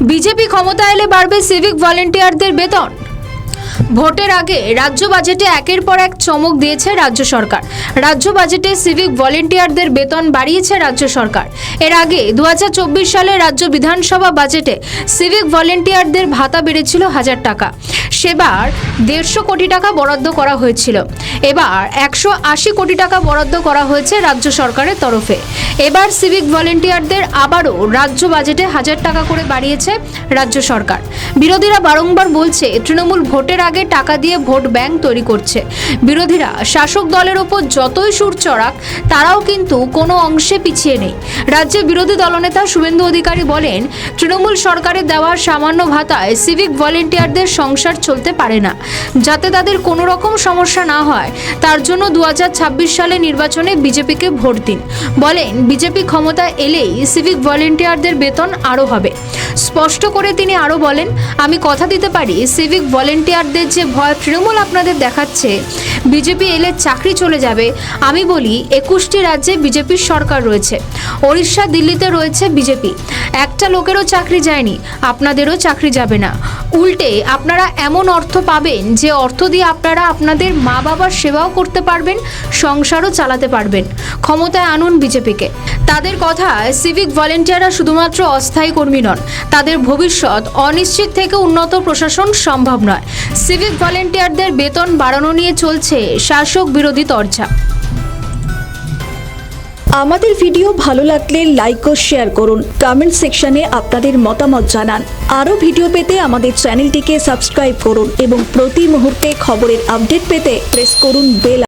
BJP ক্ষমতা এলে বাড়বে সিভিক ভলেন্টিয়ারদের বেতন। ভোটের আগে রাজ্য বাজেটে একের পর এক চমক দিয়েছে রাজ্য সরকার। রাজ্য বাজেটে সিভিক ভলেন্টিয়ারদের বেতন বাড়িয়েছে রাজ্য সরকার। এর আগে 2024 সালে রাজ্য বিধানসভা বাজেটে সিভিক ভলেন্টিয়ারদের ভাতা বেড়েছিল 1000 টাকা। সেবার 150 কোটি টাকা বরাদ্দ করা হয়েছিল। এবার 180 কোটি টাকা বরাদ্দ করা হয়েছে রাজ্য সরকারের তরফে। এবার সিভিক ভলেন্টিয়ারদের আবারও রাজ্য বাজেটে 1000 টাকা করে বাড়িয়েছে রাজ্য সরকার। বিরোধীরা বারংবার বলছে তৃণমূল ভোটের আগে টাকা দিয়ে ভোট ব্যাংক তৈরি করছে। বিরোধীরা শাসক দলের ওপর যতই সুর চড়াক, তারাও কিন্তু কোনো অংশে পিছিয়ে নেই। রাজ্যে বিরোধী দলনেতা শুভেন্দু অধিকারী বলেন, তৃণমূল সরকারের দেওয়া সামান্য ভাতায় সিভিক ভলেন্টিয়ারদের সংসার চলতে পারে না। যাতে তাদের কোনো রকম সমস্যা না হয়, তার জন্য 2026 সালে নির্বাচনে বিজেপিকে ভোট দিন। বলেন, বিজেপি ক্ষমতায় এলেই সিভিক ভলেন্টিয়ারদের বেতন আরও হবে। স্পষ্ট করে তিনি আরও বলেন, আমি কথা দিতে পারি সিভিক ভলেন্টিয়ারদের যে ভয় তৃণমূল আপনাদের দেখাচ্ছে বিজেপি এলে চাকরি চলে যাবে, আমি বলি 21টি রাজ্যে বিজেপির সরকার রয়েছে। ওড়িশা, দিল্লিতে রয়েছে বিজেপি। একটা লোকেরও চাকরি যায়নি, আপনাদেরও চাকরি যাবে না। উল্টে আপনারা এমন অর্থ পাবেন যে অর্থ দিয়ে আপনারা আপনাদের মা বাবার সেবাও করতে পারবেন, সংসারও চালাতে পারবেন। ক্ষমতায় আনুন বিজেপিকে। তাদের কথায় সিভিক ভলেন্টিয়াররা শুধুমাত্র অস্থায়ী কর্মী নন, তাদের ভবিষ্যৎ অনিশ্চিত থেকে উন্নত প্রশাসন সম্ভব নয়। সিভিক ভলেন্টিয়ারদের বেতন বাড়ানো নিয়ে চলছে শাসক বিরোধী তরজা। আমাদের ভিডিও ভালো লাগলে লাইক ও শেয়ার করুন, কমেন্ট সেকশনে আপনাদের মতামত জানান। আরও ভিডিও পেতে আমাদের চ্যানেলটিকে সাবস্ক্রাইব করুন এবং প্রতি মুহূর্তে খবরের আপডেট পেতে প্রেস করুন বেল